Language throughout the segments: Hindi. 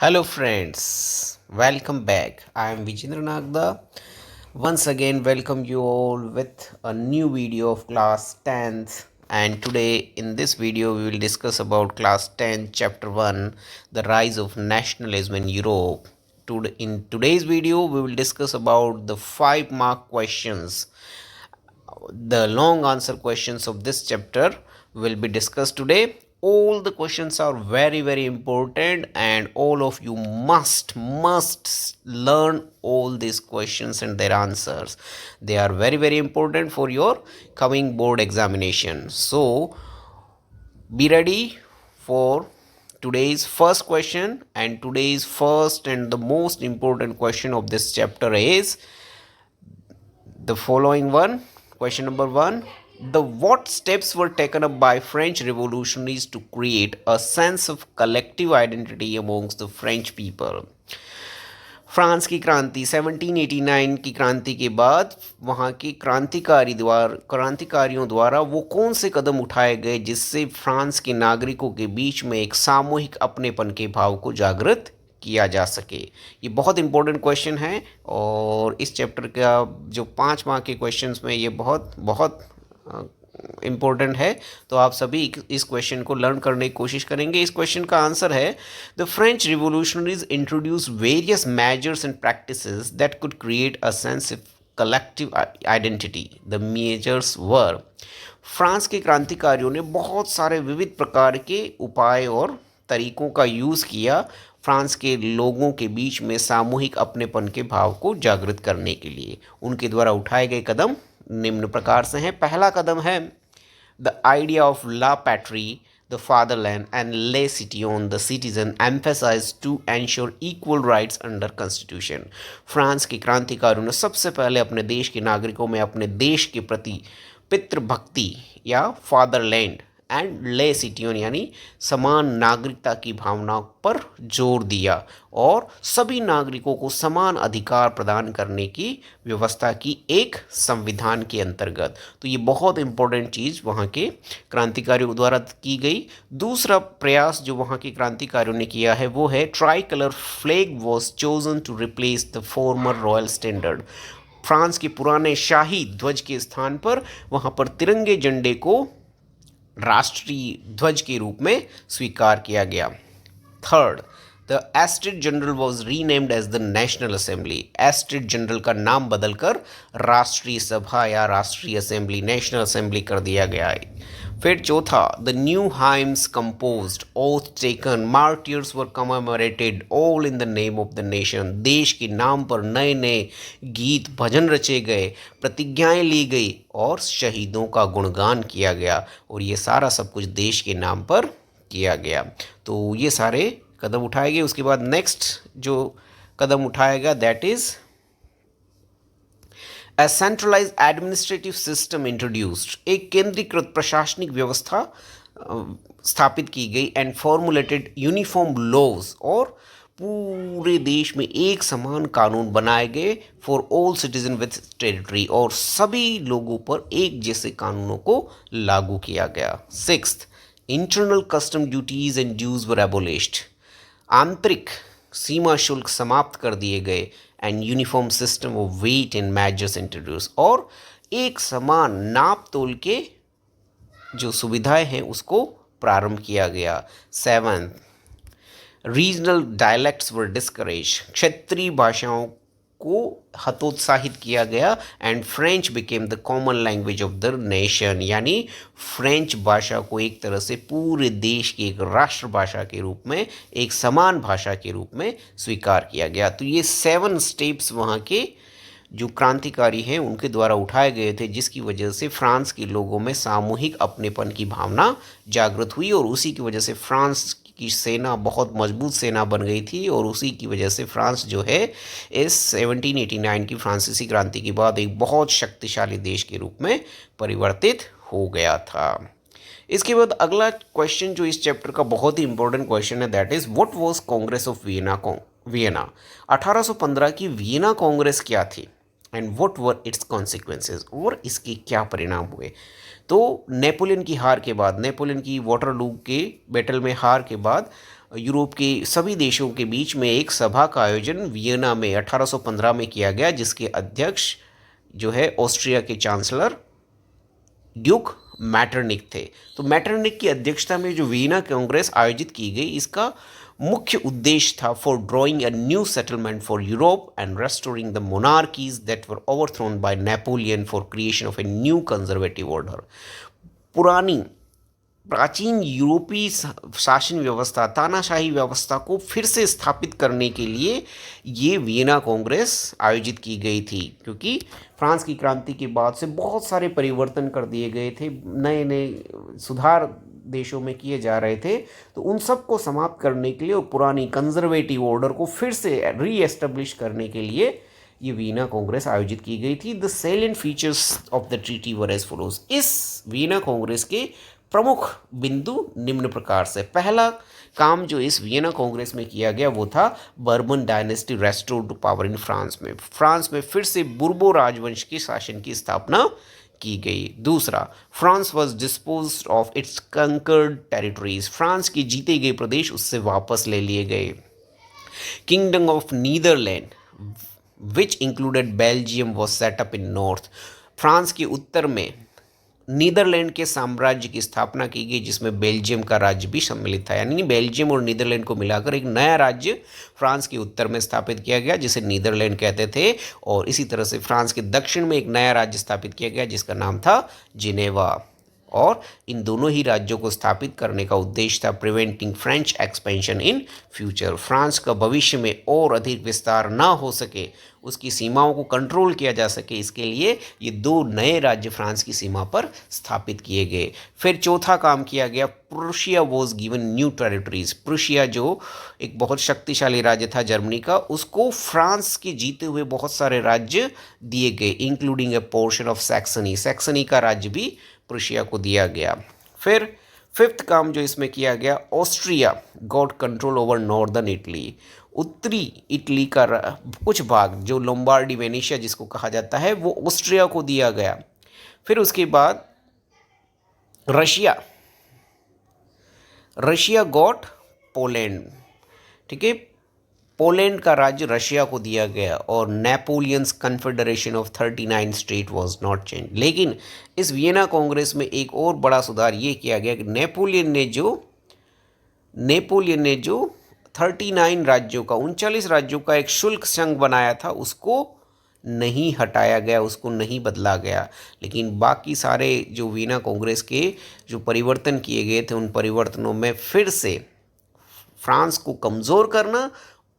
Hello, friends. Welcome back. I am Vijendra Nagda. Once again, welcome you all with a new video of class 10th. And today, in this video, we will discuss about class 10, chapter 1, the rise of nationalism in Europe. In today's video, we will discuss about the 5 mark questions. The long answer questions of this chapter will be discussed today. All the questions are very important, and all of you must learn all these questions and their answers. They are very important for your coming board examination. So be ready for today's first question. And today's first and the most important question of this chapter is the following one. Question number 1. The what steps were taken up by French revolutionaries to create a sense of collective identity amongst the French people? France की क्रांति 1789 की क्रांति के बाद वहाँ के क्रांतिकारियों द्वारा वो कौन से कदम उठाए गए जिससे फ्रांस के नागरिकों के बीच में एक सामूहिक अपनेपन के भाव को जागृत किया जा सके? ये बहुत इंपॉर्टेंट क्वेश्चन है और इस चैप्टर का जो 5 मार्क के क्वेश्चंस में ये बहुत बहुत इम्पोर्टेंट है। तो आप सभी इस क्वेश्चन को लर्न करने की कोशिश करेंगे। इस क्वेश्चन का आंसर है the French revolutionaries introduce various measures and practices that could create a sense of collective identity. The measures were, France के क्रांतिकारियों ने बहुत सारे विविध प्रकार के उपाय और तरीकों का यूज़ किया फ्रांस के लोगों के बीच में सामूहिक अपनेपन के भाव को जागृत करने के लिए। उनके द्वारा उठाए गए कदम निम्न प्रकार से हैं। पहला कदम है the idea of la patrie, the fatherland and le citoyen the citizen emphasize to ensure equal rights under constitution. France के क्रांतिकारियों ने सबसे पहले अपने देश के नागरिकों में अपने देश के प्रति पितृभक्ति या फादरलैंड एंड ले सिटियोन यानी समान नागरिकता की भावना पर जोर दिया और सभी नागरिकों को समान अधिकार प्रदान करने की व्यवस्था की एक संविधान के अंतर्गत। तो ये बहुत इम्पोर्टेंट चीज़ वहाँ के क्रांतिकारियों द्वारा की गई। दूसरा प्रयास जो वहाँ के क्रांतिकारियों ने किया है वो है tricolour flag was chosen to replace the former royal standard. France के पुराने शाही ध्वज के स्थान पर वहाँ पर तिरंगे झंडे को राष्ट्रीय ध्वज के रूप में स्वीकार किया गया। Third, the estate general was renamed as the national assembly. Estate general का नाम बदलकर राष्ट्रीय सभा या राष्ट्रीय असेंबली, नेशनल असेंबली कर दिया गया है। फिर चौथा, the new hymns composed, oath taken, martyrs were commemorated, all in the name of the nation. देश के नाम पर नए नए गीत भजन रचे गए, प्रतिज्ञाएं ली गई और शहीदों का गुणगान किया गया और ये सारा सब कुछ देश के नाम पर किया गया। तो ये सारे कदम उठाए गए। उसके बाद नेक्स्ट जो कदम उठाया गया that is A centralized administrative system introduced, एक केंद्रीकृत प्रशासनिक व्यवस्था स्थापित की गई एंड फॉर्मुलेटेड यूनिफॉर्म लॉज, और पूरे देश में एक समान कानून बनाए गए for all citizen with territory, और सभी लोगों पर एक जैसे कानूनों को लागू किया गया। Sixth, internal custom duties and dues were abolished, आंतरिक सीमा शुल्क समाप्त कर दिए गए and uniform system of weight and measures introduce, और एक समान नाप तोल के जो सुविधाएं हैं उसको प्रारंभ किया गया। सेवंथ, रीजनल डायलेक्ट्स वर डिस्करेज, क्षेत्रीय भाषाओं को हतोत्साहित किया गया and French became the common language of the nation, यानी फ्रेंच भाषा को एक तरह से पूरे देश की एक राष्ट्रभाषा के रूप में, एक समान भाषा के रूप में स्वीकार किया गया। तो ये 7 स्टेप्स वहाँ के जो क्रांतिकारी हैं उनके द्वारा उठाए गए थे, जिसकी वजह से फ्रांस के लोगों में सामूहिक अपनेपन की भावना जागृत हुई और उसी की वजह से फ्रांस की सेना बहुत मजबूत सेना बन गई थी और उसी की वजह से फ्रांस जो है इस 1789 की फ्रांसीसी क्रांति के बाद एक बहुत शक्तिशाली देश के रूप में परिवर्तित हो गया था। इसके बाद अगला क्वेश्चन जो इस चैप्टर का बहुत ही इंपॉर्टेंट क्वेश्चन है that is what was Congress of Vienna. 1815 की वियना कांग्रेस क्या थी and what were it's consequences, और इसके क्या परिणाम हुए। तो नेपोलियन की हार के बाद, नेपोलियन की वाटरलू के बैटल में हार के बाद यूरोप के सभी देशों के बीच में एक सभा का आयोजन वियना में 1815 में किया गया, जिसके अध्यक्ष जो है ऑस्ट्रिया के चांसलर ड्यूक मैटरनिक थे। तो मैटरनिक की अध्यक्षता में जो वियना कांग्रेस आयोजित की गई, इसका मुख्य उद्देश्य था for drawing a new settlement for Europe and restoring the monarchies that were overthrown bye Napoleon for creation of a new conservative order. पुरानी प्राचीन यूरोपीय शासन व्यवस्था, तानाशाही व्यवस्था को फिर से स्थापित करने के लिए ये वियना कांग्रेस आयोजित की गई थी, क्योंकि फ्रांस की क्रांति के बाद से बहुत सारे परिवर्तन कर दिए गए थे, नए नए सुधार देशों में किए जा रहे थे। तो उन सब को समाप्त करने के लिए और पुरानी कंजर्वेटिव ऑर्डर को फिर से री एस्टेब्लिश करने के लिए ये वियना कांग्रेस आयोजित की गई थी। The salient features of the treaty were as follows. इस वियना कांग्रेस के प्रमुख बिंदु निम्न प्रकार से। पहला काम जो इस वियना कांग्रेस में किया गया वो था Bourbon dynasty restored to power in France में। फ्रांस में फिर से बुर्बो राजवंश के शासन की स्थापना की गई। दूसरा, France was disposed of its conquered territories. France के जीते गए प्रदेश उससे वापस ले लिए गए। Kingdom of Netherland which included Belgium was set up in north. France के उत्तर में नीदरलैंड के साम्राज्य की स्थापना की गई, जिसमें बेल्जियम का राज्य भी सम्मिलित था। यानी बेल्जियम और नीदरलैंड को मिलाकर एक नया राज्य फ्रांस के उत्तर में स्थापित किया गया, जिसे नीदरलैंड कहते थे। और इसी तरह से फ्रांस के दक्षिण में एक नया राज्य स्थापित किया गया, जिसका नाम था जिनेवा। और इन दोनों ही राज्यों को स्थापित करने का उद्देश्य था preventing French expansion in future. France का भविष्य में और अधिक विस्तार ना हो सके, उसकी सीमाओं को कंट्रोल किया जा सके, इसके लिए ये दो नए राज्य फ्रांस की सीमा पर स्थापित किए गए। फिर चौथा काम किया गया, Prussia was given new territories. Prussia जो एक बहुत शक्तिशाली राज्य था जर्मनी का, उसको फ्रांस के जीते हुए बहुत सारे राज्य दिए गए, including A portion of Saxony. Saxony का राज्य भी प्रूशिया को दिया गया। फिर फिफ्थ काम जो इसमें किया गया, Austria got control over northern Italy. उत्तरी इटली का कुछ भाग जो लोम्बार्डी वेनेशिया जिसको कहा जाता है, वो ऑस्ट्रिया को दिया गया। फिर उसके बाद रशिया गॉट पोलैंड। ठीक है, पोलैंड का राज्य रशिया को दिया गया। और Napoleon's confederation of 39 state was not change. लेकिन इस वियना कांग्रेस में एक और बड़ा सुधार ये किया गया कि नेपोलियन ने जो 39 राज्यों का 39 राज्यों का एक शुल्क संघ बनाया था, उसको नहीं हटाया गया, उसको नहीं बदला गया। लेकिन बाकी सारे जो वियना कांग्रेस के जो परिवर्तन किए गए थे, उन परिवर्तनों में फिर से फ्रांस को कमज़ोर करना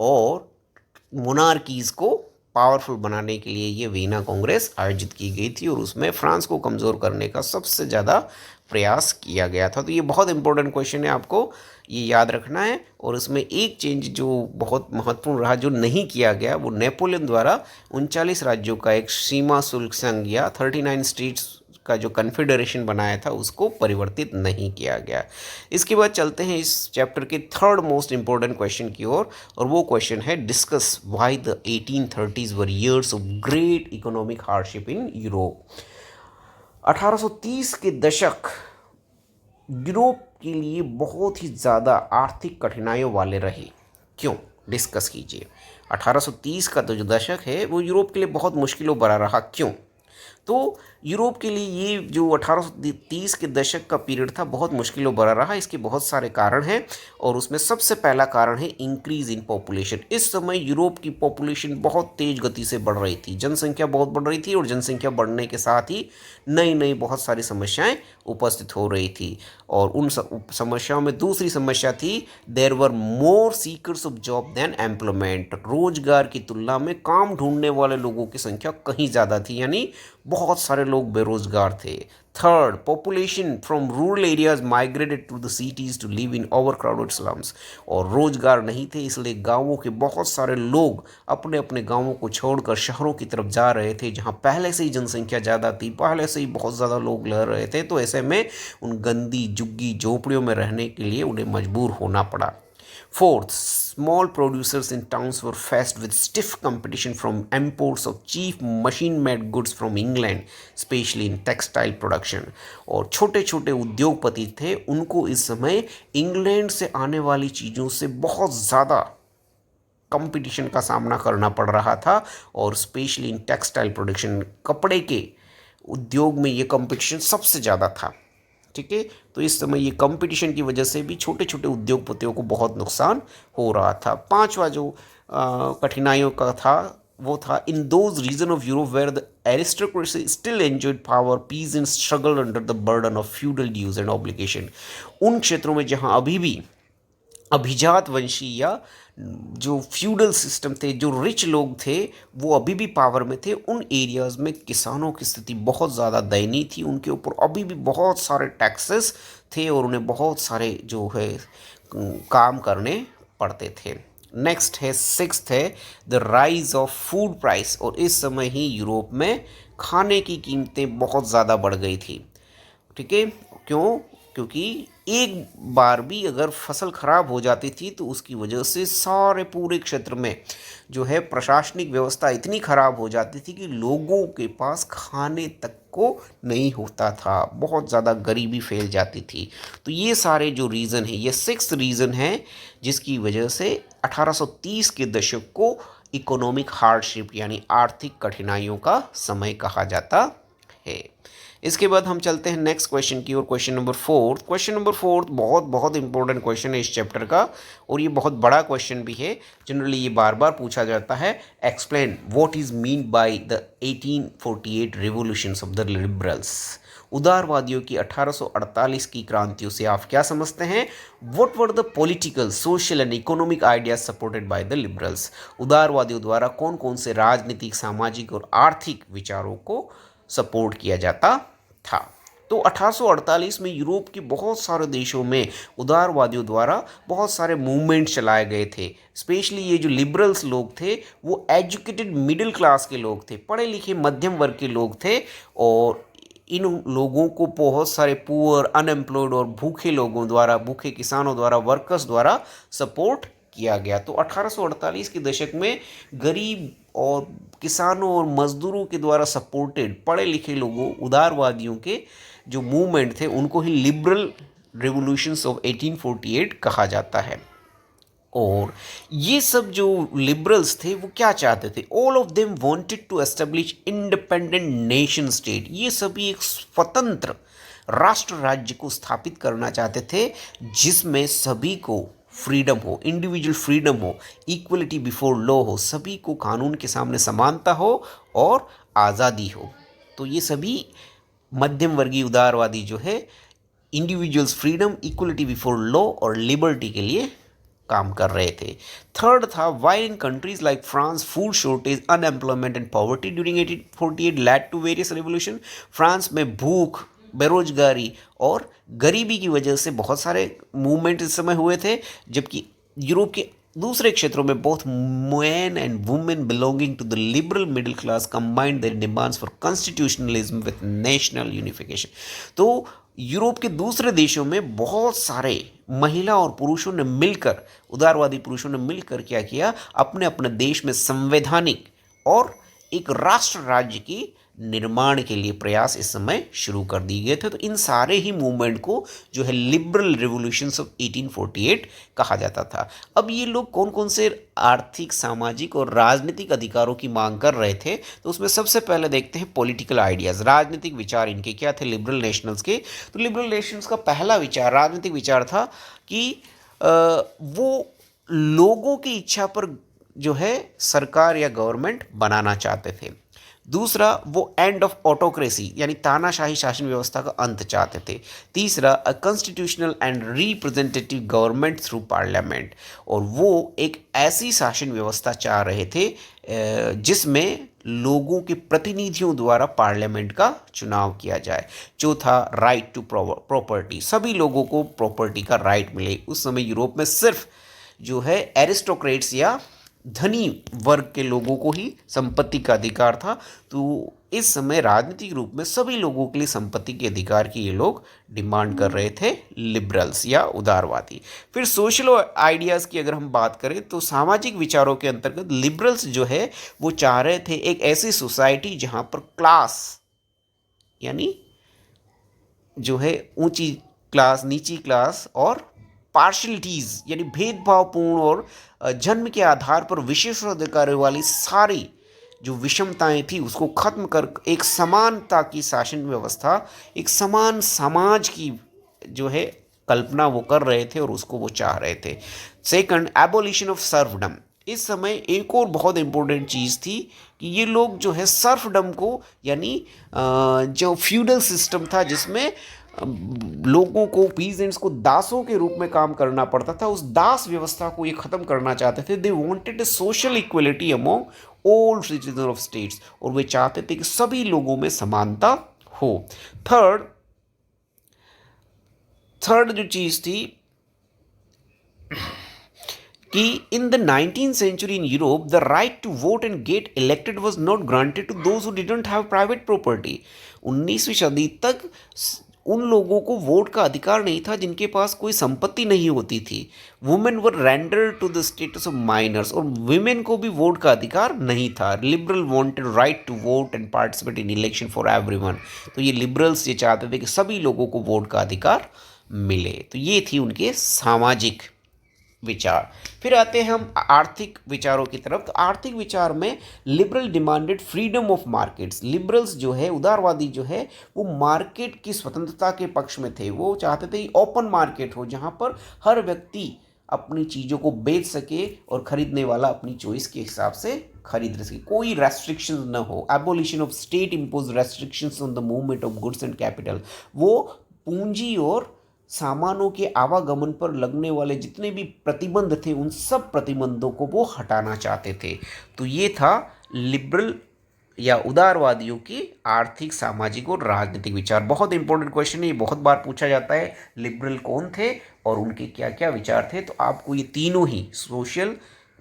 और मोनार्कीज़ को पावरफुल बनाने के लिए ये वियना कांग्रेस आयोजित की गई थी, और उसमें फ्रांस को कमज़ोर करने का सबसे ज़्यादा प्रयास किया गया था। तो ये बहुत इंपॉर्टेंट क्वेश्चन है, आपको ये याद रखना है। और उसमें एक चेंज जो बहुत महत्वपूर्ण रहा, जो नहीं किया गया, वो नेपोलियन द्वारा 39 राज्यों का एक सीमा शुल्क संघ या 39 स्टेट्स का जो कन्फेडरेशन बनाया था, उसको परिवर्तित नहीं किया गया। इसके बाद चलते हैं इस चैप्टर के थर्ड मोस्ट इंपॉर्टेंट क्वेश्चन की ओर, और वो क्वेश्चन है, discuss why the 1830s were years of great economic hardship in Europe. 1830 के दशक यूरोप के लिए बहुत ही ज़्यादा आर्थिक कठिनाइयों वाले रहे। क्यों? डिस्कस कीजिए। 1830 का तो जो दशक है वो यूरोप के लिए बहुत मुश्किलों भरा रहा। क्यों? तो यूरोप के लिए ये जो 1830 के दशक का पीरियड था बहुत मुश्किलों भरा रहा। इसके बहुत सारे कारण हैं, और उसमें सबसे पहला कारण है इंक्रीज इन पॉपुलेशन। इस समय यूरोप की पॉपुलेशन बहुत तेज़ गति से बढ़ रही थी, जनसंख्या बहुत बढ़ रही थी, और जनसंख्या बढ़ने के साथ ही नई नई बहुत सारी समस्याएं उपस्थित हो रही थी। और उन समस्याओं में दूसरी समस्या थी, there were more seekers of job than employment. रोजगार की तुलना में काम ढूंढने वाले लोगों की संख्या कहीं ज़्यादा थी, यानी बहुत सारे लोग बेरोजगार थे। Third, population from rural areas migrated to the cities to live in overcrowded slums. और रोजगार नहीं थे, इसलिए गांवों के बहुत सारे लोग अपने अपने गांवों को छोड़कर शहरों की तरफ जा रहे थे, जहां पहले से ही जनसंख्या ज़्यादा थी, पहले से ही बहुत ज़्यादा लोग रह रहे थे। तो ऐसे में उन गंदी झुग्गी झोपड़ियों में रहने के लिए उन्हें मजबूर होना पड़ा। Fourth, small producers in towns were faced with stiff competition from imports of cheap machine-made goods from England, especially in textile production. और छोटे छोटे उद्योगपति थे, उनको इस समय इंग्लैंड से आने वाली चीज़ों से बहुत ज़्यादा कंपटीशन का सामना करना पड़ रहा था, और स्पेशली इन टेक्सटाइल प्रोडक्शन, कपड़े के उद्योग में ये कंपटीशन सबसे ज़्यादा था। ठीक है, तो इस समय ये कंपटीशन की वजह से भी छोटे छोटे उद्योगपतियों को बहुत नुकसान हो रहा था। पांचवा जो कठिनाइयों का था वो था, in those region of Europe where the aristocracy still enjoyed power, peace and struggle under the burden of feudal dues and obligation. उन क्षेत्रों में जहां अभी भी अभिजात वंशी या जो फ्यूडल सिस्टम थे, जो रिच लोग थे, वो अभी भी पावर में थे, उन एरियाज़ में किसानों की स्थिति बहुत ज़्यादा दयनीय थी। उनके ऊपर अभी भी बहुत सारे टैक्सेस थे और उन्हें बहुत सारे जो है काम करने पड़ते थे। नेक्स्ट है, सिक्स्थ है, the rise of food price. और इस समय ही यूरोप में खाने की कीमतें बहुत ज़्यादा बढ़ गई थी। ठीक है, क्यों? क्योंकि एक बार भी अगर फसल खराब हो जाती थी तो उसकी वजह से सारे पूरे क्षेत्र में जो है प्रशासनिक व्यवस्था इतनी खराब हो जाती थी कि लोगों के पास खाने तक को नहीं होता था, बहुत ज़्यादा गरीबी फैल जाती थी। तो ये सारे जो रीज़न है, ये 6 रीज़न है जिसकी वजह से 1830 के दशक को इकोनॉमिक हार्डशिप यानी आर्थिक कठिनाइयों का समय कहा जाता है। इसके बाद हम चलते हैं नेक्स्ट क्वेश्चन की ओर, क्वेश्चन नंबर 4। क्वेश्चन नंबर 4 बहुत बहुत इंपॉर्टेंट क्वेश्चन है इस चैप्टर का, और ये बहुत बड़ा क्वेश्चन भी है। जनरली ये बार बार पूछा जाता है। Explain what is mean by the 1848 revolutions of the liberals. उदारवादियों की 1848 की क्रांतियों से आप क्या समझते हैं? What were the political, social and economic ideas supported by the liberals. उदारवादियों द्वारा कौन कौन से राजनीतिक, सामाजिक और आर्थिक विचारों को सपोर्ट किया जाता था। तो 1848 में यूरोप के बहुत सारे देशों में उदारवादियों द्वारा बहुत सारे मूवमेंट चलाए गए थे। स्पेशली ये जो लिबरल्स लोग थे वो एजुकेटेड मिडिल क्लास के लोग थे, पढ़े लिखे मध्यम वर्ग के लोग थे, और इन लोगों को बहुत सारे पुअर, अनएम्प्लॉयड और भूखे लोगों द्वारा, भूखे किसानों द्वारा, वर्कर्स द्वारा सपोर्ट किया गया। तो 1848 के दशक में गरीब और किसानों और मजदूरों के द्वारा सपोर्टेड पढ़े लिखे लोगों, उदारवादियों के जो मूवमेंट थे उनको ही लिबरल रिवॉल्यूशंस ऑफ 1848 कहा जाता है। और ये सब जो लिबरल्स थे वो क्या चाहते थे? All of them wanted to establish independent nation state. ये सभी एक स्वतंत्र राष्ट्र राज्य को स्थापित करना चाहते थे जिसमें सभी को फ्रीडम हो, इंडिविजुअल फ्रीडम हो, इक्वलिटी बिफोर लॉ हो, सभी को कानून के सामने समानता हो और आज़ादी हो। तो ये सभी मध्यम वर्गीय उदारवादी जो है individuals freedom, equality before law और लिबर्टी के लिए काम कर रहे थे। थर्ड था, while in countries like France food shortage, unemployment and poverty during 1848 led to various revolution. France में भूख, बेरोजगारी और गरीबी की वजह से बहुत सारे मूवमेंट इस समय हुए थे, जबकि यूरोप के दूसरे क्षेत्रों में both man and women belonging to the liberal middle class combined their demands for constitutionalism with national unification. तो यूरोप के दूसरे देशों में बहुत सारे महिला और पुरुषों ने मिलकर, उदारवादी पुरुषों ने मिलकर क्या किया, अपने अपने देश में संवैधानिक और एक राष्ट्र राज्य की निर्माण के लिए प्रयास इस समय शुरू कर दिए गए थे। तो इन सारे ही मूवमेंट को जो है लिबरल रिवॉल्यूशंस ऑफ 1848 कहा जाता था। अब ये लोग कौन कौन से आर्थिक, सामाजिक और राजनीतिक अधिकारों की मांग कर रहे थे? तो उसमें सबसे पहले देखते हैं पॉलिटिकल आइडियाज़, राजनीतिक विचार इनके क्या थे लिबरल नेशनल्स के। तो लिबरल नेशनल्स का पहला विचार, राजनीतिक विचार था कि वो लोगों की इच्छा पर जो है सरकार या गवर्नमेंट बनाना चाहते थे। दूसरा, वो एंड ऑफ ऑटोक्रेसी यानी तानाशाही शासन व्यवस्था का अंत चाहते थे। तीसरा, a constitutional and representative government through parliament, और वो एक ऐसी शासन व्यवस्था चाह रहे थे जिसमें लोगों के प्रतिनिधियों द्वारा पार्लियामेंट का चुनाव किया जाए। चौथा, राइट टू प्रॉपर्टी, सभी लोगों को प्रॉपर्टी का राइट मिले। उस समय यूरोप में सिर्फ जो है एरिस्टोक्रेट्स या धनी वर्ग के लोगों को ही संपत्ति का अधिकार था। तो इस समय राजनीतिक रूप में सभी लोगों के लिए संपत्ति के अधिकार की ये लोग डिमांड कर रहे थे, लिबरल्स या उदारवादी। फिर सोशल आइडियाज़ की अगर हम बात करें तो सामाजिक विचारों के अंतर्गत लिबरल्स जो है वो चाह रहे थे एक ऐसी सोसाइटी जहाँ पर क्लास यानी जो है ऊंची क्लास, नीची क्लास और पार्शलिटीज़ यानी भेदभावपूर्ण और जन्म के आधार पर विशेषाधिकारों वाली सारी जो विषमताएं थी उसको खत्म कर एक समानता की शासन व्यवस्था, एक समान समाज की जो है कल्पना वो कर रहे थे और उसको वो चाह रहे थे। Second, abolition of serfdom. इस समय एक और बहुत इंपॉर्टेंट चीज़ थी कि ये लोग जो है सर्फडम को यानी जो फ्यूडल सिस्टम था जिसमें लोगों को, पीजेंट्स को दासों के रूप में काम करना पड़ता था, उस दास व्यवस्था को ये खत्म करना चाहते थे। They wanted A social equality among all citizen of states, और वे चाहते थे कि सभी लोगों में समानता हो। थर्ड जो चीज़ थी कि in the 19th century in Europe the right to vote and get elected was not granted to those who didn't have private property. 19वीं सदी तक उन लोगों को वोट का अधिकार नहीं था जिनके पास कोई संपत्ति नहीं होती थी। Women were rendered to the status of minors, और वुमेन को भी वोट का अधिकार नहीं था। Liberal wanted right to vote and participate in election for everyone. तो ये लिबरल्स ये चाहते थे कि सभी लोगों को वोट का अधिकार मिले। तो ये थी उनके सामाजिक विचार। फिर आते हैं हम आर्थिक विचारों की तरफ। तो आर्थिक विचार में liberal demanded freedom of markets. Liberals जो है, उदारवादी जो है, वो मार्केट की स्वतंत्रता के पक्ष में थे। वो चाहते थे ओपन मार्केट हो जहाँ पर हर व्यक्ति अपनी चीज़ों को बेच सके और खरीदने वाला अपनी चॉइस के हिसाब से खरीद सके, कोई रेस्ट्रिक्शंस न हो। Abolition of state impose restrictions on the movement of goods and capital. वो पूंजी और सामानों के आवागमन पर लगने वाले जितने भी प्रतिबंध थे उन सब प्रतिबंधों को वो हटाना चाहते थे। तो ये था लिबरल या उदारवादियों की आर्थिक, सामाजिक और राजनीतिक विचार। बहुत इंपॉर्टेंट क्वेश्चन है, ये बहुत बार पूछा जाता है, लिबरल कौन थे और उनके क्या क्या विचार थे। तो आपको ये तीनों ही social,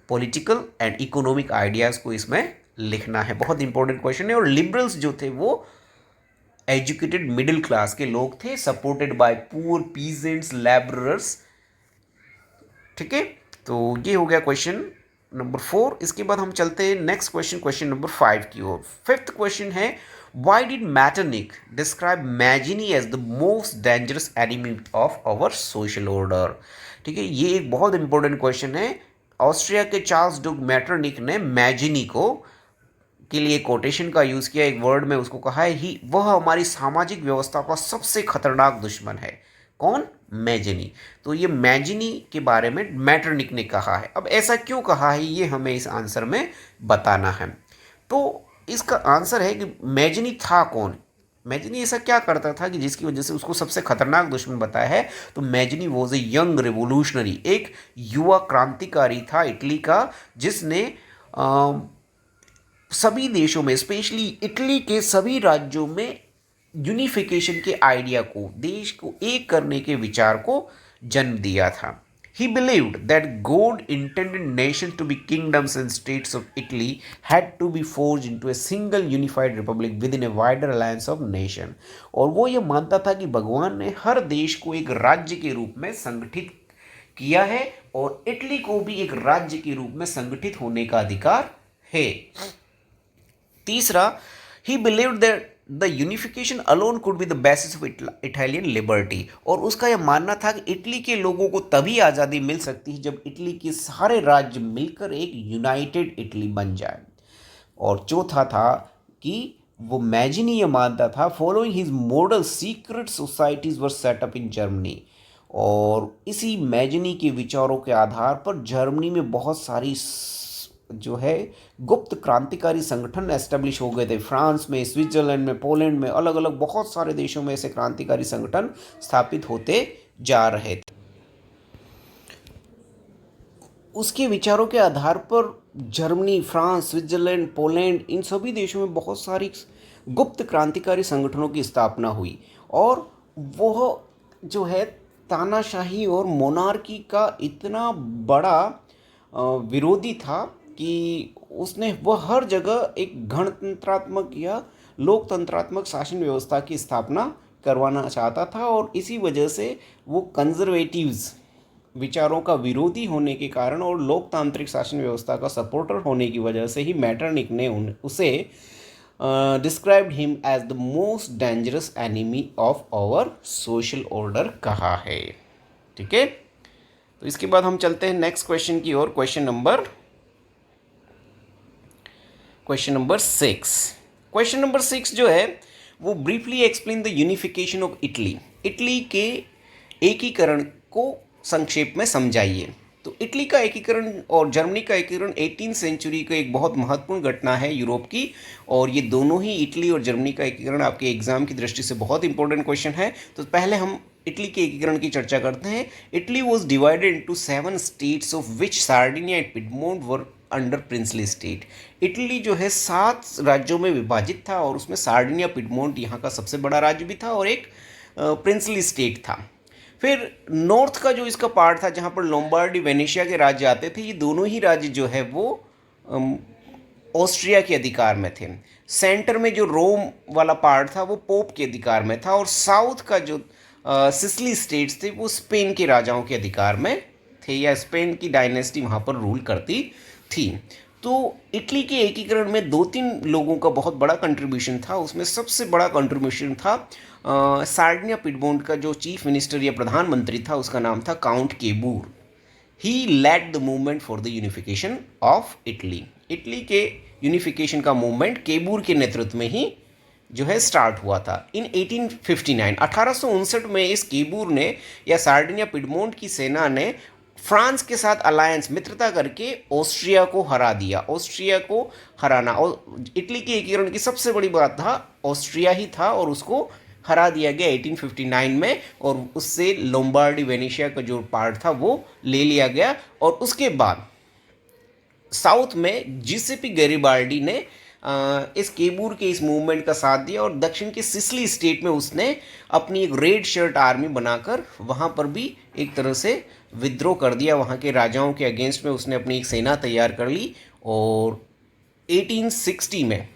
political and economic ideas को इसमें लिखना है। बहुत इंपॉर्टेंट क्वेश्चन है। और लिबरल्स जो थे वो एजुकेटेड मिडिल क्लास के लोग थे, supported by poor peasants, labourers. ठीक है, तो ये हो गया क्वेश्चन नंबर 4। इसके बाद हम चलते हैं नेक्स्ट क्वेश्चन, क्वेश्चन नंबर 5 की ओर। फिफ्थ क्वेश्चन है, why did Metternich describe Mazzini as the most dangerous enemy of our social order. ठीक है, ये एक बहुत इंपॉर्टेंट क्वेश्चन है। ऑस्ट्रिया के चार्ल्स डुग मैटरनिक ने मैजिनी को के लिए कोटेशन का यूज़ किया, एक वर्ड में उसको कहा है ही वह हमारी सामाजिक व्यवस्था का सबसे खतरनाक दुश्मन है। कौन? मैजिनी। तो ये मैजिनी के बारे में मैटरनिक ने कहा है। अब ऐसा क्यों कहा है ये हमें इस आंसर में बताना है। तो इसका आंसर है कि मैजिनी था कौन। मैजिनी ऐसा क्या करता था कि जिसकी वजह से उसको सबसे खतरनाक दुश्मन बताया है। तो Mazzini was a young revolutionary, एक युवा क्रांतिकारी था इटली का, जिसने सभी देशों में, स्पेशली इटली के सभी राज्यों में यूनिफिकेशन के आइडिया को, देश को एक करने के विचार को जन्म दिया था। He believed that God intended nations to be kingdoms and states of Italy had to be forged into a single unified republic within a wider alliance of nation। और वो ये मानता था कि भगवान ने हर देश को एक राज्य के रूप में संगठित किया है और इटली को भी एक राज्य के रूप में संगठित होने का अधिकार है। तीसरा, ही believed that the unification alone could be the basis of Italian liberty. और उसका यह मानना था कि इटली के लोगों को तभी आज़ादी मिल सकती है जब इटली के सारे राज्य मिलकर एक यूनाइटेड इटली बन जाए। और चौथा था कि वो मैजिनी ये मानता था, following his model secret societies were set up in Germany. और इसी मैजिनी के विचारों के आधार पर जर्मनी में बहुत सारी जो है गुप्त क्रांतिकारी संगठन एस्टेब्लिश हो गए थे। फ्रांस में, स्विट्जरलैंड में, पोलैंड में, अलग अलग बहुत सारे देशों में ऐसे क्रांतिकारी संगठन स्थापित होते जा रहे थे। उसके विचारों के आधार पर जर्मनी, फ्रांस, स्विट्जरलैंड, पोलैंड, इन सभी देशों में बहुत सारी गुप्त क्रांतिकारी संगठनों की स्थापना हुई। और वह जो है तानाशाही और मोनार्की का इतना बड़ा विरोधी था कि उसने वह हर जगह एक गणतंत्रात्मक या लोकतंत्रात्मक शासन व्यवस्था की स्थापना करवाना चाहता था, और इसी वजह से वो कंजर्वेटिव्स विचारों का विरोधी होने के कारण और लोकतांत्रिक शासन व्यवस्था का सपोर्टर होने की वजह से ही मैटरनिक ने उसे described him as the most dangerous enemy of our social order कहा है। ठीक है, तो इसके बाद हम चलते हैं नेक्स्ट क्वेश्चन की ओर। Question number 6। क्वेश्चन नंबर 6 जो है वो briefly explain the unification of Italy. Italy के एकीकरण को संक्षेप में समझाइए। तो इटली का एकीकरण और जर्मनी का एकीकरण 18वीं सेंचुरी का एक बहुत महत्वपूर्ण घटना है यूरोप की, और ये दोनों ही, इटली और जर्मनी का एकीकरण, आपके एग्जाम की दृष्टि से बहुत इंपॉर्टेंट क्वेश्चन है। तो पहले हम इटली के एकीकरण की चर्चा करते हैं। Italy was divided into 7 states of which Sardinia and Piedmont were under princely state. Italy जो है 7 राज्यों में विभाजित था, और उसमें सार्डिनिया पिडमोंट यहाँ का सबसे बड़ा राज्य भी था और एक प्रिंसली स्टेट था। फिर नॉर्थ का जो इसका पार्ट था, जहाँ पर लोम्बार्डी वेनेशिया के राज्य आते थे, ये दोनों ही राज्य जो है वो ऑस्ट्रिया के अधिकार में थे। सेंटर में जो रोम वाला पार्ट था वो पोप के अधिकार में था, और साउथ का जो सिसिली स्टेट्स थे वो स्पेन के राजाओं के अधिकार में थे, या स्पेन की डायनेस्टी वहाँ पर रूल करती थी। तो इटली के एकीकरण में 2-3 लोगों का बहुत बड़ा कंट्रीब्यूशन था। उसमें सबसे बड़ा कंट्रीब्यूशन था सार्डिनिया पिडमोंट का जो चीफ मिनिस्टर या प्रधानमंत्री था, उसका नाम था Count Cavour. He led the movement for the unification of Italy. Italy के यूनिफिकेशन का मूवमेंट केबूर के नेतृत्व में ही जो है स्टार्ट हुआ था। इन 1859 में इस केबूर ने या सार्डिनिया पिडमोंट की सेना ने फ्रांस के साथ अलायंस, मित्रता करके ऑस्ट्रिया को हरा दिया। ऑस्ट्रिया को हराना, और इटली के एकीकरण की सबसे बड़ी बात था ऑस्ट्रिया ही था, और उसको हरा दिया गया 1859 में, और उससे लोम्बार्डी वेनेशिया का जो पार्ट था वो ले लिया गया। और उसके बाद साउथ में जिसेपी गैरिबाल्डी ने इस केबूर के इस मूवमेंट का साथ दिया, और दक्षिण के सिसिली स्टेट में उसने अपनी एक रेड शर्ट आर्मी बनाकर वहाँ पर भी एक तरह से विद्रोह कर दिया। वहाँ के राजाओं के अगेंस्ट में उसने अपनी एक सेना तैयार कर ली, और 1860 में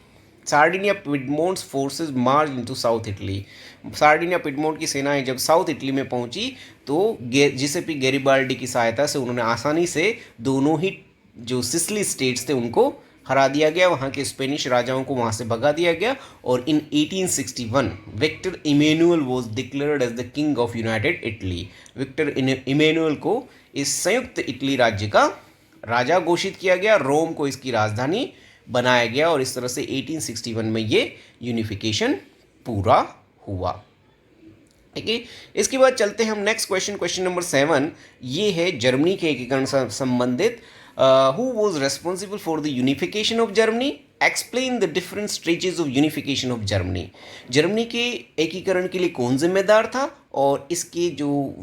Sardinia Piedmont's forces march into south Italy. Sardinia Piedmont की सेनाएं जब साउथ इटली में पहुंची तो जिसेपी गैरिबाल्डी की सहायता से उन्होंने आसानी से दोनों ही जो सिसिली स्टेट्स थे उनको हरा दिया गया, वहाँ के स्पेनिश राजाओं को वहाँ से भगा दिया गया, और in 1861 Victor Emmanuel was declared as the king of united Italy. Victor Emmanuel को इस संयुक्त इटली राज्य का राजा घोषित किया गया, रोम को इसकी राजधानी बनाया गया, और इस तरह से 1861 में ये यूनिफिकेशन पूरा हुआ। ठीक है, इसके बाद चलते हैं हम नेक्स्ट क्वेश्चन नंबर 7। ये है जर्मनी के एकीकरण से संबंधित। Who was responsible for the unification of Germany? Explain the different stages of unification of Germany. Germany के एकीकरण के लिए कौन जिम्मेदार था, और इसके जो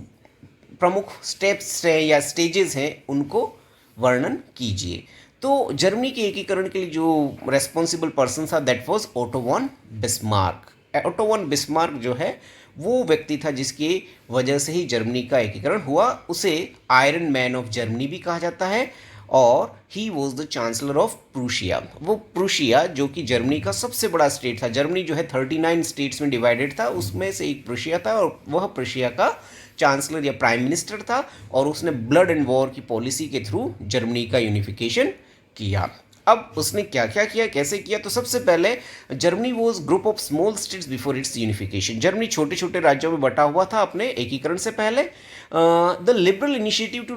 प्रमुख स्टेप्स हैं या स्टेजेस हैं उनको वर्णन कीजिए। तो जर्मनी के एकीकरण के लिए जो रेस्पॉन्सिबल पर्सन था that was Otto von Bismarck. Otto von Bismarck जो है वो व्यक्ति था जिसकी वजह से ही जर्मनी का एकीकरण हुआ। उसे आयरन मैन ऑफ जर्मनी भी कहा जाता है, और he was the chancellor of Prussia. वो प्रूशिया जो कि जर्मनी का सबसे बड़ा स्टेट था, जर्मनी जो है 39 स्टेट्स में डिवाइडेड था, उसमें से एक प्रूशिया था, और वह प्रूशिया का चांसलर या प्राइम मिनिस्टर था, और उसने ब्लड एंड वॉर की पॉलिसी के थ्रू जर्मनी का यूनिफिकेशन किया। अब उसने क्या क्या किया, कैसे किया? तो सबसे पहले Germany was group of small states before it's unification. Germany छोटे छोटे राज्यों में बटा हुआ था अपने एकीकरण से पहले। The liberal initiative to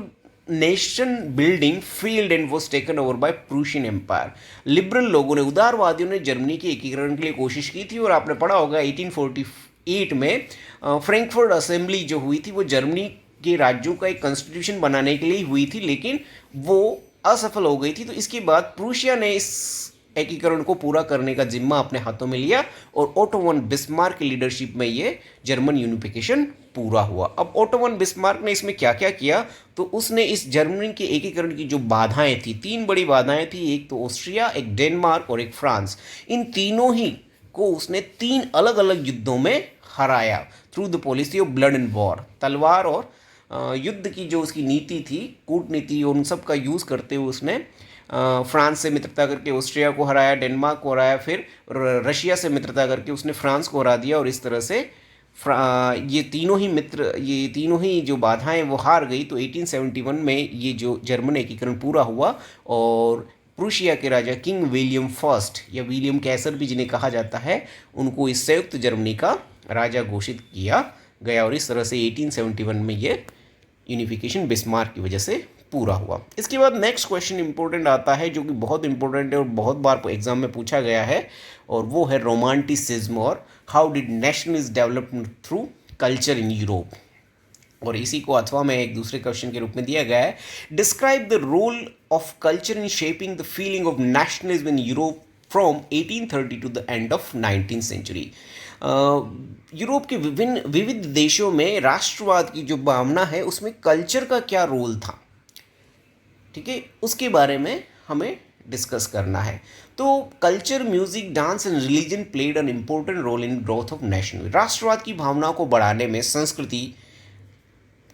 nation building failed and was taken over by Prussian empire. Liberal लोगों ने, उदारवादियों ने जर्मनी के एकीकरण के लिए कोशिश की थी, और आपने पढ़ा होगा 1848 में फ्रैंकफर्ट असेंबली जो हुई थी वो जर्मनी के राज्यों का एक कॉन्स्टिट्यूशन बनाने के लिए हुई थी, लेकिन वो असफल हो गई थी। तो इसके बाद प्रूशिया ने इस एकीकरण को पूरा करने का जिम्मा अपने हाथों में लिया, और ओटो वॉन बिस्मार्क की लीडरशिप में ये जर्मन यूनिफिकेशन पूरा हुआ। अब ओटो वॉन बिस्मार्क ने इसमें क्या क्या किया, तो उसने इस जर्मनी के एकीकरण की जो बाधाएं थी, 3 बड़ी बाधाएं थी, एक तो ऑस्ट्रिया, एक डेनमार्क और एक फ्रांस, इन तीनों ही को उसने 3 अलग अलग युद्धों में हराया through the policy of blood and war. तलवार और युद्ध की जो उसकी नीति थी, कूटनीति, उन सब का यूज़ करते हुए उसने फ्रांस से मित्रता करके ऑस्ट्रिया को हराया, डेनमार्क को हराया, फिर रशिया से मित्रता करके उसने फ्रांस को हरा दिया, और इस तरह से ये तीनों ही जो बाधाएं वो हार गई। तो 1871 में ये जो जर्मन एकीकरण पूरा हुआ, और प्रूशिया के राजा किंग विलियम फर्स्ट या विलियम कैसर भी जिन्हें कहा जाता है, उनको इस संयुक्त जर्मनी का राजा घोषित किया गया, और इस तरह से 1871 में ये यूनिफिकेशन बिस्मार्क की वजह से पूरा हुआ। इसके बाद नेक्स्ट क्वेश्चन इंपॉर्टेंट आता है, जो कि बहुत इंपॉर्टेंट है और बहुत बार एग्जाम में पूछा गया है, और वो है रोमांटिसिज्म और how did nationalism develop through culture in Europe. और इसी को अथवा में एक दूसरे क्वेश्चन के रूप में दिया गया है, describe the role of culture in shaping the feeling of nationalism in Europe from 1830 to the end of 19th century. Europe के विविध देशों में राष्ट्रवाद की जो भावना है उसमें कल्चर का क्या रोल था, ठीक है, उसके बारे में हमें डिस्कस करना है। तो culture, music, dance and religion played an important role in growth of nation. राष्ट्रवाद की भावनाओं को बढ़ाने में संस्कृति,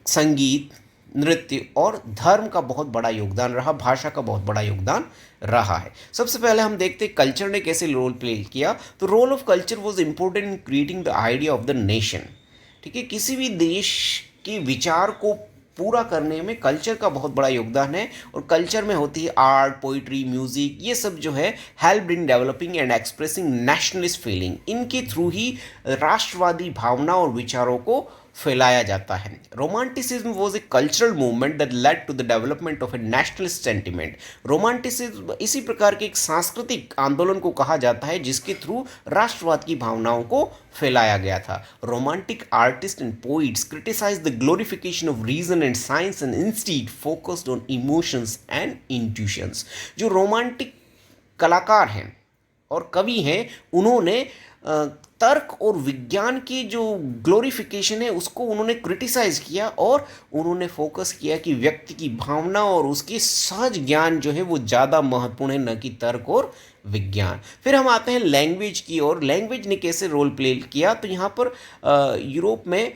संगीत, नृत्य और धर्म का बहुत बड़ा योगदान रहा, भाषा का बहुत बड़ा योगदान रहा है। सबसे पहले हम देखते हैं कल्चर ने कैसे रोल प्ले किया। तो role of culture was important in creating the idea of the nation, ठीक है। किसी भी देश के विचार को पूरा करने में कल्चर का बहुत बड़ा योगदान है, और कल्चर में होती है आर्ट, पोइट्री, म्यूजिक, ये सब जो है help in developing and expressing nationalist feeling. इनके थ्रू ही राष्ट्रवादी भावना और विचारों को फैलाया जाता है। Romanticism was a cultural movement that led to the development of a nationalist sentiment. Romanticism इसी प्रकार के एक सांस्कृतिक आंदोलन को कहा जाता है जिसके थ्रू राष्ट्रवाद की भावनाओं को फैलाया गया था। Romantic artist and poets criticise the glorification of reason and science and instead focused on emotions and intuitions. जो रोमांटिक कलाकार हैं और कवि हैं, उन्होंने तर्क और विज्ञान की जो ग्लोरिफिकेशन है उसको उन्होंने क्रिटिसाइज किया, और उन्होंने फोकस किया कि व्यक्ति की भावना और उसकी सहज ज्ञान जो है वो ज़्यादा महत्वपूर्ण है, न कि तर्क और विज्ञान। फिर हम आते हैं लैंग्वेज की ओर। लैंग्वेज ने कैसे रोल प्ले किया, तो यहाँ पर यूरोप में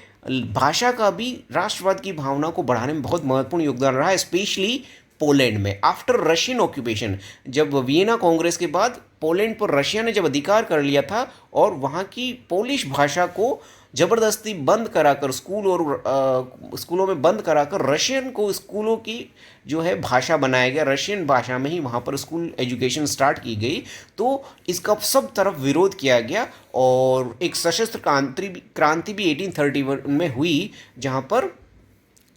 भाषा का भी राष्ट्रवाद की भावना को बढ़ाने में बहुत महत्वपूर्ण योगदान रहा है, स्पेशली पोलैंड में। आफ्टर रशियन ऑक्यूपेशन, जब वियना कांग्रेस के बाद पोलैंड पर रशिया ने जब अधिकार कर लिया था और वहाँ की पोलिश भाषा को ज़बरदस्ती बंद कराकर स्कूलों में बंद कराकर रशियन को स्कूलों की जो है भाषा बनाया गया, रशियन भाषा में ही वहाँ पर स्कूल एजुकेशन स्टार्ट की गई। तो इसका सब तरफ विरोध किया गया, और एक सशस्त्र क्रांति भी 1831 में हुई, जहाँ पर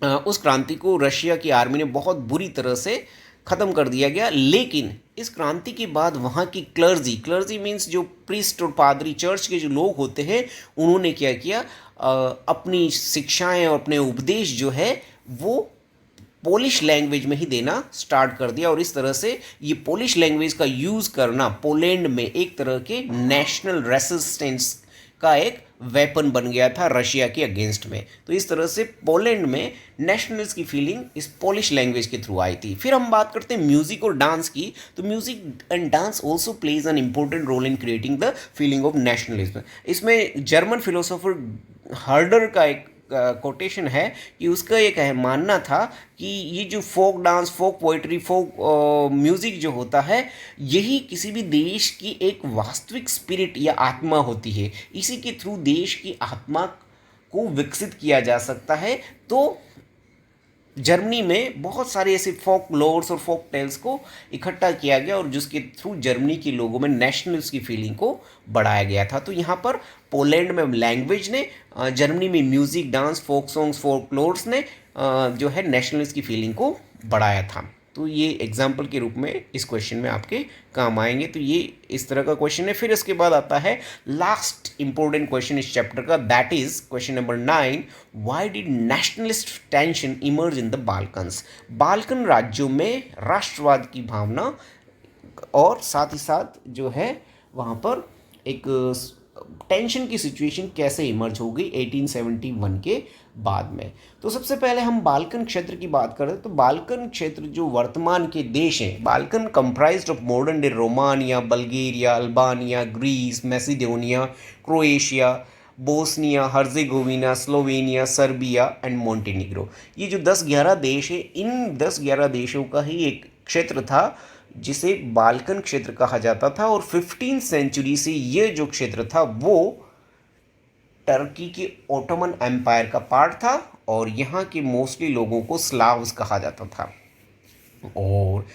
उस क्रांति को रशिया की आर्मी ने बहुत बुरी तरह से ख़त्म कर दिया गया। लेकिन इस क्रांति के बाद वहाँ की क्लर्जी मीन्स जो प्रीस्ट और पादरी, चर्च के जो लोग होते हैं, उन्होंने क्या किया, अपनी शिक्षाएं और अपने उपदेश जो है वो पोलिश लैंग्वेज में ही देना स्टार्ट कर दिया, और इस तरह से ये पोलिश लैंग्वेज का यूज़ करना पोलैंड में एक तरह के नेशनल रेसिस्टेंस का एक वेपन बन गया था रशिया के अगेंस्ट में। तो इस तरह से पोलैंड में नेशनलिस्ट की फीलिंग इस पोलिश लैंग्वेज के थ्रू आई थी। फिर हम बात करते हैं म्यूज़िक और डांस की। तो music and dance also plays an important role in creating the feeling of nationalism. इसमें जर्मन फिलोसोफर हर्डर का एक कोटेशन है कि उसका एक मानना था कि ये जो फोक डांस, फोक पोइट्री, फोक म्यूज़िक जो होता है, यही किसी भी देश की एक वास्तविक स्पिरिट या आत्मा होती है। इसी के थ्रू देश की आत्मा को विकसित किया जा सकता है। तो जर्मनी में बहुत सारे ऐसे फोक लोर्स और फोक टेल्स को इकट्ठा किया गया, और जिसके थ्रू जर्मनी के लोगों में नेशनलिस्ट की फीलिंग को बढ़ाया गया था। तो यहाँ पर पोलैंड में लैंग्वेज ने, जर्मनी में म्यूज़िक, डांस, फोक सॉन्ग्स, फोक लोर्स ने जो है नेशनलिस्ट की फीलिंग को बढ़ाया था। तो ये एग्जाम्पल के रूप में इस क्वेश्चन में आपके काम आएंगे। तो ये इस तरह का क्वेश्चन है। फिर इसके बाद आता है लास्ट इंपॉर्टेंट क्वेश्चन इस चैप्टर का, that is question number 9, why did nationalist tension emerge in the Balkans. Balkan राज्यों में राष्ट्रवाद की भावना और साथ ही साथ जो है वहाँ पर एक टेंशन की सिचुएशन कैसे इमर्ज हो गई 1871 के बाद में। तो सबसे पहले हम बाल्कन क्षेत्र की बात करें तो बाल्कन क्षेत्र जो वर्तमान के देश हैं, Balkan comprised of modern day Romania, Bulgaria, Albania, Greece, Macedonia, Croatia, Bosnia, Herzegovina, Slovenia, Serbia and Montenegro. ये जो 10-11 देश है, इन 10-11 देशों का ही एक क्षेत्र था जिसे बाल्कन क्षेत्र कहा जाता था, और 15th सेंचुरी से ये जो क्षेत्र था वो टर्की के ओटोमन एम्पायर का पार्ट था, और यहाँ के मोस्टली लोगों को स्लाव्स कहा जाता था। और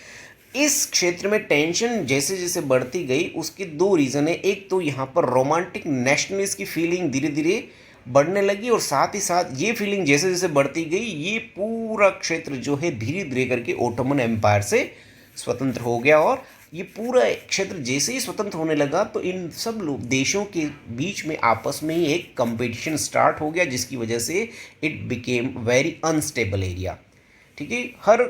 इस क्षेत्र में टेंशन जैसे जैसे बढ़ती गई उसके दो रीज़न है। एक तो यहाँ पर रोमांटिक नेशनलिस्ट की फीलिंग धीरे धीरे बढ़ने लगी, और साथ ही साथ ये फीलिंग जैसे जैसे बढ़ती गई ये पूरा क्षेत्र जो है धीरे धीरे करके ओटोमन एम्पायर से स्वतंत्र हो गया। और ये पूरा क्षेत्र जैसे ही स्वतंत्र होने लगा तो इन सब देशों के बीच में आपस में ही एक कंपटीशन स्टार्ट हो गया, जिसकी वजह से it became very unstable area. ठीक है, हर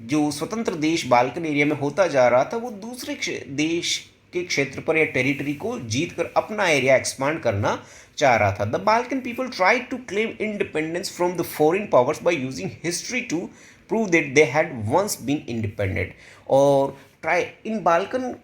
जो स्वतंत्र देश बाल्कन एरिया में होता जा रहा था वो दूसरे देश के क्षेत्र पर या टेरिटरी को जीत कर अपना एरिया एक्सपांड करना चाह रहा था। The Balkan people tried to claim independence from the foreign powers by using history to prove that they had once been independent. और इन बाल्कन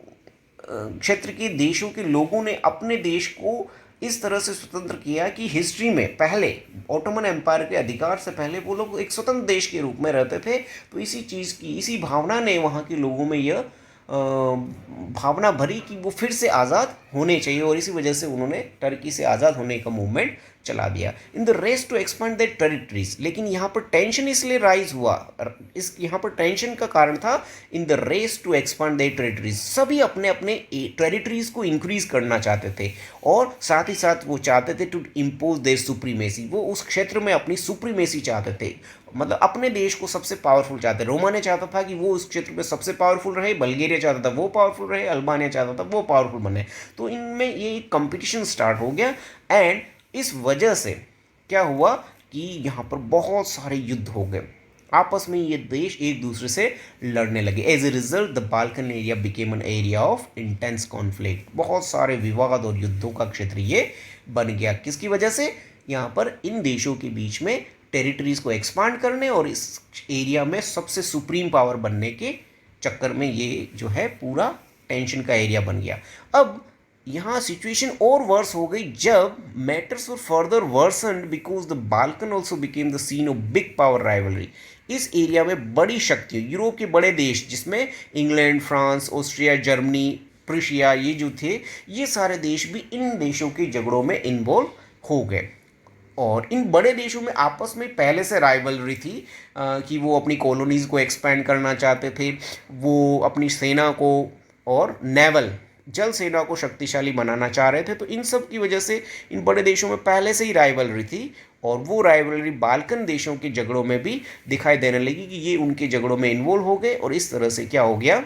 क्षेत्र के देशों के लोगों ने अपने देश को इस तरह से स्वतंत्र किया कि हिस्ट्री में पहले ओटोमन एम्पायर के अधिकार से पहले वो लोग एक स्वतंत्र देश के रूप में रहते थे। तो इसी चीज़ की, इसी भावना ने वहाँ के लोगों में यह भावना भरी कि वो फिर से आज़ाद होने चाहिए, और इसी वजह से उन्होंने टर्की से आज़ाद होने का मूवमेंट चला दिया in the race to expand the territories. लेकिन यहाँ पर टेंशन इसलिए राइज हुआ, इस यहाँ पर टेंशन का कारण था in the race to expand the territories. सभी अपने अपने टेरिटरीज को इंक्रीज करना चाहते थे, और साथ ही साथ वो चाहते थे टू इम्पोज देयर सुप्रीमेसी। वो उस क्षेत्र में अपनी सुप्रीमेसी चाहते थे, मतलब अपने देश को सबसे पावरफुल चाहते। रोमा ने चाहता था कि वो उस क्षेत्र में सबसे पावरफुल रहे, बल्गेरिया चाहता था वो पावरफुल रहे, अल्बानिया चाहता था वो पावरफुल बने। तो इनमें ये एक कंपटीशन स्टार्ट हो गया, एंड इस वजह से क्या हुआ कि यहाँ पर बहुत सारे युद्ध हो गए, आपस में ये देश एक दूसरे से लड़ने लगे। As a result the Balkan area became an area of intense conflict. बहुत सारे विवाद और युद्धों का क्षेत्र ये बन गया। किसकी वजह से? यहाँ पर इन देशों के बीच में टेरिटरीज को एक्सपांड करने और इस एरिया में सबसे सुप्रीम पावर बनने के चक्कर में ये जो है पूरा टेंशन का एरिया बन गया। अब यहाँ सिचुएशन और वर्स हो गई जब matters were further worsened because the Balkan also became the scene of big power rivalry. इस एरिया में बड़ी शक्तियाँ, यूरोप के बड़े देश जिसमें England, France, Austria, Germany, Prussia, ये जो थे ये सारे देश भी इन देशों के झगड़ों में इन्वॉल्व हो गए। और इन बड़े देशों में आपस में पहले से राइवलरी थी कि वो अपनी कॉलोनीज़ को एक्सपेंड करना चाहते थे, वो अपनी सेना को और नेवल जल सेना को शक्तिशाली बनाना चाह रहे थे। तो इन सब की वजह से इन बड़े देशों में पहले से ही राइवलरी थी, और वो राइवलरी बाल्कन देशों के झगड़ों में भी दिखाई देने लगी कि ये उनके झगड़ों में इन्वॉल्व हो गए। और इस तरह से क्या हो गया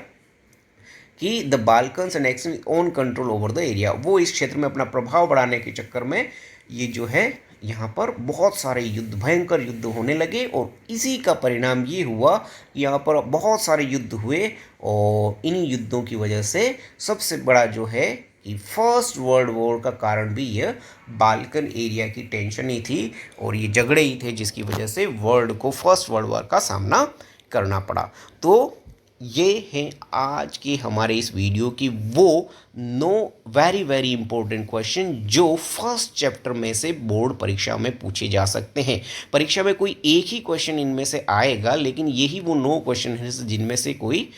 कि the Balkans and extend own control over the area. वो इस क्षेत्र में अपना प्रभाव बढ़ाने के चक्कर में ये जो है यहाँ पर बहुत सारे युद्ध, भयंकर युद्ध होने लगे। और इसी का परिणाम ये हुआ कि यहाँ पर बहुत सारे युद्ध हुए, और इन्हीं युद्धों की वजह से सबसे बड़ा जो है कि फर्स्ट वर्ल्ड वॉर का कारण भी यह बाल्कन एरिया की टेंशन ही थी, और ये झगड़े ही थे जिसकी वजह से वर्ल्ड को फर्स्ट वर्ल्ड वॉर का सामना करना पड़ा। तो ये हैं आज के हमारे इस वीडियो की वो 9 वेरी इंपॉर्टेंट क्वेश्चन जो फर्स्ट चैप्टर में से बोर्ड परीक्षा में पूछे जा सकते हैं। परीक्षा में कोई एक ही क्वेश्चन इनमें से आएगा, लेकिन यही वो 9 क्वेश्चन हैं जिनमें से कोई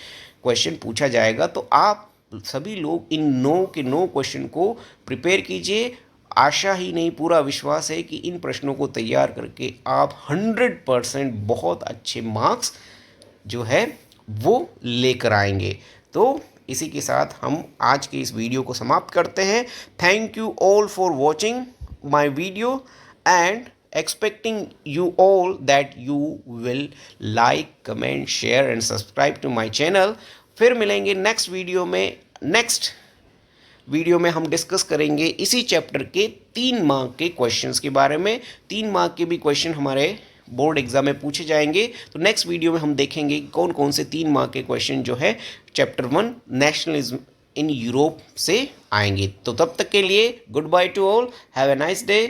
क्वेश्चन पूछा जाएगा। तो आप सभी लोग इन 9 के 9 क्वेश्चन को प्रिपेयर कीजिए। आशा ही नहीं, पूरा विश्वास है कि इन प्रश्नों को तैयार करके आप 100% बहुत अच्छे मार्क्स जो है वो लेकर आएंगे। तो इसी के साथ हम आज के इस वीडियो को समाप्त करते हैं। Thank you all for watching my video and expecting you all that you will like, comment, share and subscribe to my channel। फिर मिलेंगे नेक्स्ट वीडियो में। नेक्स्ट वीडियो में हम डिस्कस करेंगे इसी चैप्टर के 3 मार्क के क्वेश्चंस के बारे में। 3 मार्क के भी क्वेश्चन हमारे बोर्ड एग्जाम में पूछे जाएंगे। तो नेक्स्ट वीडियो में हम देखेंगे कौन कौन से 3 मार्क के क्वेश्चन जो है चैप्टर 1 नेशनलिज्म इन यूरोप से आएंगे। तो तब तक के लिए good by two all, have a nice day.